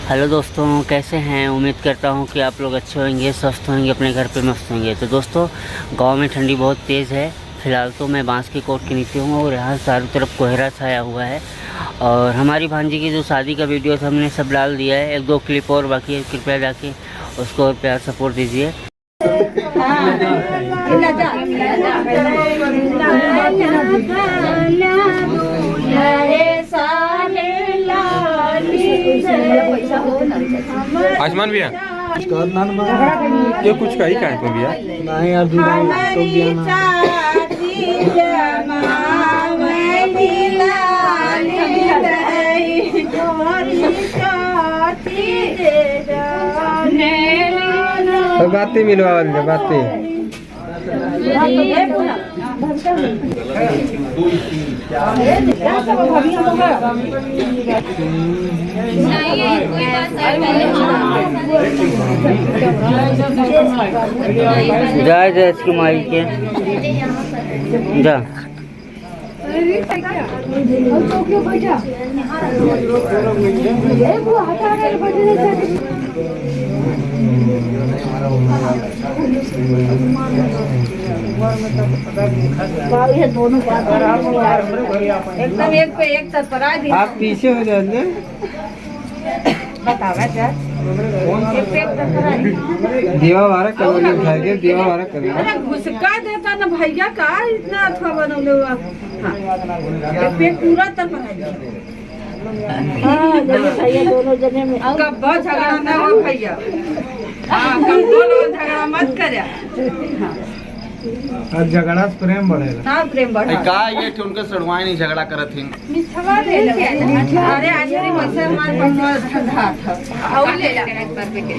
Hello दोस्तों, कैसे हैं। उम्मीद करता हूं कि आप लोग अच्छे होंगे, स्वस्थ होंगे, अपने घर पे मस्त होंगे। तो दोस्तों, गांव में ठंडी बहुत तेज़ है। फ़िलहाल तो मैं बांस की कोट के नीचे हूँ और यहाँ चारों तरफ कोहरा छाया हुआ है। और हमारी भांजी की जो शादी का वीडियो था हमने सब डाल दिया है। 1-2 क्लिप और बाकी है, कृपया जाके उसको और प्यार सपोर्ट दीजिए। आसमान भैया ये कुछ का ही का है भैया नहीं अभी तो बातें मिलवा वाली बातें जय जय इसकी माई के जा दोनों एकदम एक पे एक तत्परा दी। आप पीछे हो जाएंगे। दीवा वारा करोगे उठाएंगे, दीवा वारा करेंगे। घुसका देता ना भैया का इतना अथवा बनौले हुआ। पेट पूरा तत्परा भैया दोनों जने में कब झगड़ा ना हो भैया। कब दोनों झगड़ा मत करे। और झगड़ा से प्रेम बढ़ेगा। हाँ प्रेम बढ़ा। का ये कि उनके सड़वाई नहीं झगड़ा करत थी। अरे आज मेरी मुसलमान बनवा ठंडा था। और ले ले एक बार पे के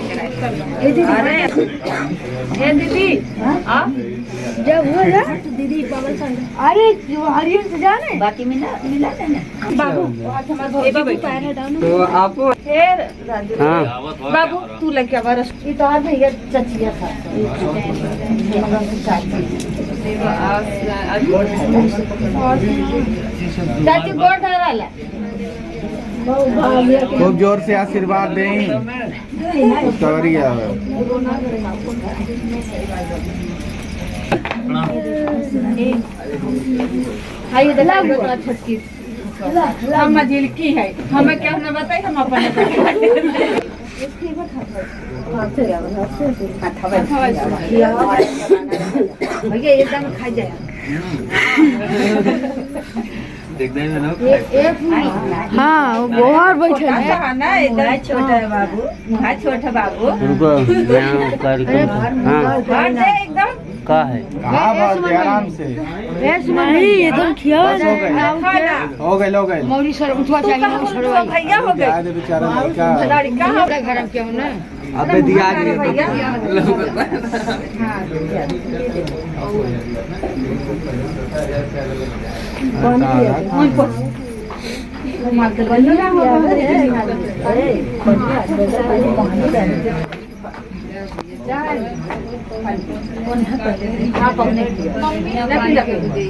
अरे ये दीदी जब हो जा दीदी पागल सा। अरे हरियन से जाने बाकी मिला देना बाबू ये बाबू पैर डालो। तो आप फिर बाबू तू लेके आ बरस ये तो आज भैया चचिया था। चाची गोड़ धराला खूब जोर से आशीर्वाद दें। कवरिया हाय देखा छटकी हम मजिल की है। हमें क्या न बताई हम अपन भैया एकदम खा जाए। हाँ वो और बैठे हैं ना एकदम छोटा है बाबू। हाँ छोटा बाबू रुको मैं कार्यक्रम हाँ एकदम का है आराम से नहीं एकदम खिया हो गए मौरी सर उठवा चाहिए भैया हो गए बेचारा लड़का गरम क्यों ना अबे दिया भैया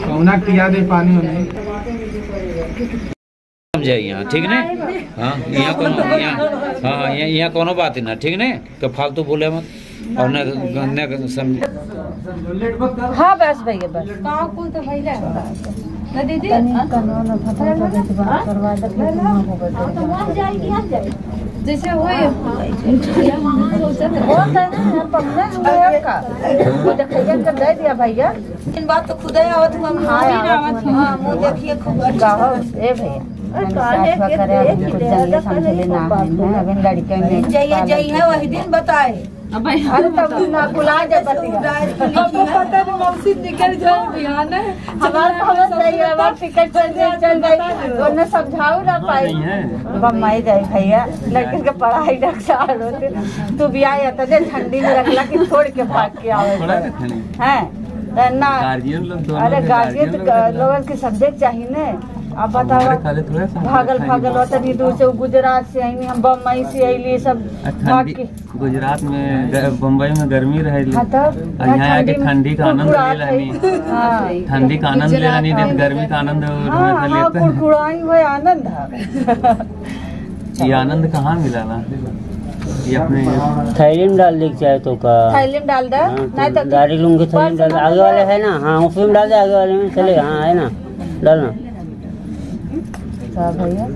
कौना किया दे पानी होने समझे यहाँ ठीक ने। हाँ यहाँ कोनो हाँ यहाँ कोनो बात ही ना ठीक ने कि फालतू बोले मत और न समझ। हाँ बस भैया बस कौन तो भैया ना दीदी जैसे हुए दे दिया भैया। इन बात तो खुद आवत हम मुँह देखिए खूब जाइए वही दिन बताए। अरे तब ना बुला जा मौसी निकल जाए बिहान हमारा टिकट चल गई वरना समझाऊ ना पाई बम्बई जाए भैया। लड़के के पढ़ाई रक्षा होते तू भी आया तो ठंडी में रखला कि छोड़ के भाग के आवे है ना। अरे गार्जियन लोगन के सब्जेक्ट चाहिए न। अब बताओ भागल तनी दूर से गुजरात से आई हम बम्बई से आई सब गुजरात में बम्बई में गर्मी रहे यहाँ के ठंडी का आनंद ले लेनी। ठंडी का आनंद ले लेनी गर्मी का आनंद आनंद अच्छा ये आनंद कहाँ मिला ना ये अपने थैली में डाल देख चाहे तो का। थैली में डाल दे हाँ, नहीं तो तो गाड़ी लूंगी थैली में डाल दे। आगे वाले है ना, हाँ उसमें डाल दे, आगे वाले में चलेगा। हाँ है ना, डालना। अच्छा भैया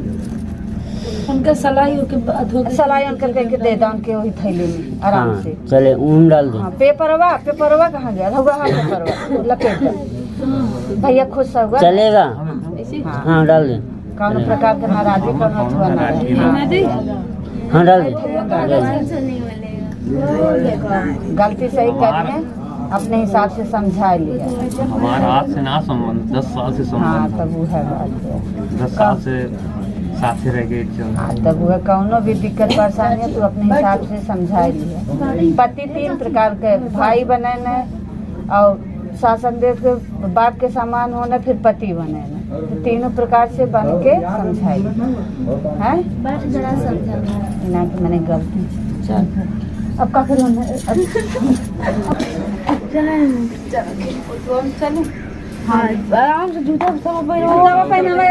उनका सलाई होके सलाई उनकर के दे दो उनके वही थैली में आराम हाँ से। चले ऊन डाल दे। हाँ पेपरवा कहाँ गया होगा? हाँ पेपरवा लपेट दे भैया, खुश होगा चलेगा। हाँ डाल दे। कौन प्रकार के नाराजी कौन अथवा ना रहे। हाँ डाल दे। गलती सही करिए, अपने हिसाब से समझा लिया। हमारा आज से ना संबंध 10 साल से हाँ संबंध तब वो है बात। 10 साल से साथ रह गए चल। हाँ तब वो कौनो भी दिक्कत परेशानी है तो अपने हिसाब से समझा लिया। पति 3 प्रकार के, भाई बने और शासन देश के बाप के समान होने, फिर पति बने तो तीनों प्रकार से बन के समझाई है ना कि मैंने गलती। चल अब का करूँ? चलो हाँ आराम से जूता पहना